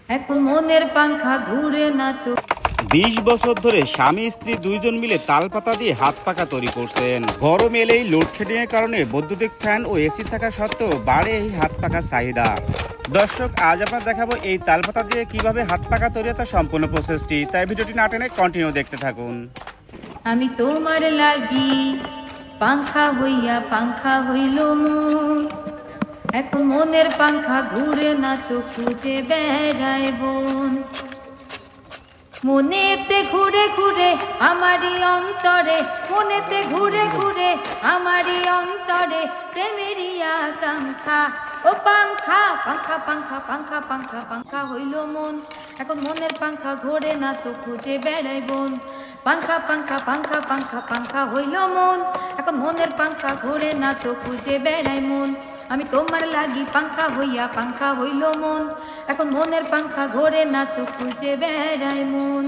এখন মনের পাংখা ঘুরে না তো। 20 বছর ধরে স্বামী স্ত্রী দুইজন মিলে তালপাতা দিয়ে হাত পাখা তৈরি করছেন। গরম এলেই লোডশেডিং এর কারণে বৈদ্যুতিক ফ্যান ও এসি থাকা সত্ত্বেও বাড়ে এই হাত পাখার চাহিদা। দর্শক, আজ আপনারা দেখাবো এই তালপাতা দিয়ে কিভাবে হাত পাখা তৈরি হয় তার সম্পূর্ণ প্রসেসটি। তাই ভিডিওটি না টেনে কন্টিনিউ দেখতে থাকুন। আমি তোমার লাগি পাংখা হইল মন, এখন মনের পাংখা ঘুরে না তো খুঁজে বেড়ায় বন। মনেতে ঘুরে ঘুরে আমারই অন্তরে, মনেতে ঘুরে ঘুরে আমারই অন্তরে প্রেমেরই আকাঙ্ক্ষা। ও পাংখা পাংখা পাংখা পাংখা পাংখা পাংখা হইল মন, এখন মনের পাংখা ঘোরে না তো খুঁজে বেড়াই বন। পাংখা পাংখা পাংখা পাংখা পাংখা হইল মন, এখন মনের পাংখা ঘোরে না তো খুঁজে বেড়াই মন। আমি তোমার লাগি পাংখা হইল মন, এখন মনের পাংখা ঘোরে না তো খুঁজে বেড়াই মন।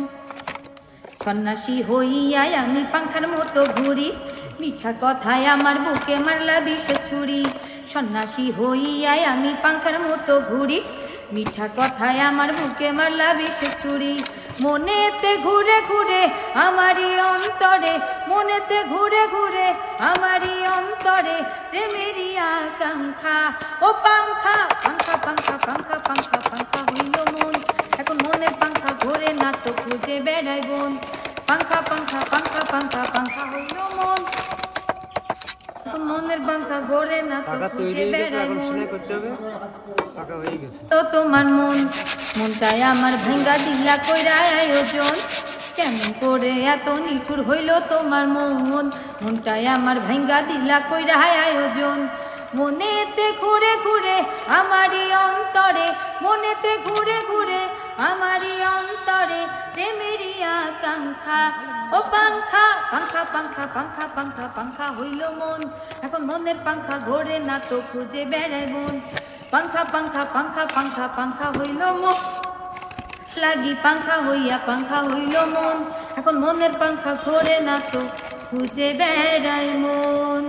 সন্ন্যাসী হইয়াই আমি পাংখার মতো ঘুরি, মিঠা কথায় আমার বুকে মারলা বিষে ছুরি। সন্ন্যাসী হইয়াই আমি পাংখার মতো ঘুরি, মিঠা কথায় আমার বুকে মারলা বিষে ছুরি। মনেতে ঘুরে ঘুরে আমারই অন্তরে, মনেতে ঘুরে ঘুরে আমারই অন্তরে প্রেমেরই আকাঙ্ক্ষা। ও পাংখা পাংখা পাংখা পাংখা পাংখা পাংখা হইল মন, এখন মনের পাংখা ঘোরে না তো খুঁজে বেড়াই বন। পাংখা পাংখা পাংখা পাংখা পাংখা হইল মন, মনের পাংখা ঘোরে না তো খুঁজে বেড়াই মন। তো তোমার মন, মনটাই আমার ভাঙ্গা দিলা কইরা আয়োজন, কেমন করে এত নিঠুর হইল তোমার মন। মনটাই আমার ভাঙ্গা দিলা কইরা আয়োজন। মনেতে ঘুরে ঘুরে আমারই অন্তরে, মনেতে ঘুরে ঘুরে আমারই অন্তরে প্রেমেরই আকাঙ্ক্ষা। ও পাংখা পাংখা পাংখা পাংখা পাংখা পাংখা হইল মন, এখন মনের পাংখা ঘোরে না তো খুঁজে বেড়াই মন। পাংখা পাংখা পাংখা পাংখা পাংখা হইল মন লাগি পাংখা হইল মন, এখন মনের পাংখা ঘোরে না তো খুঁজে বেড়াই মন।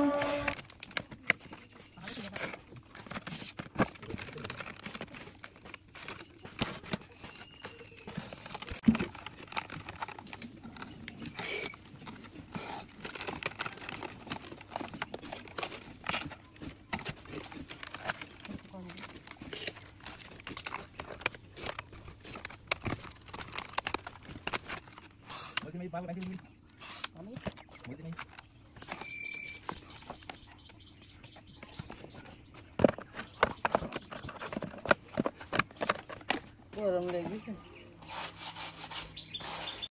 গরম লেগেছে।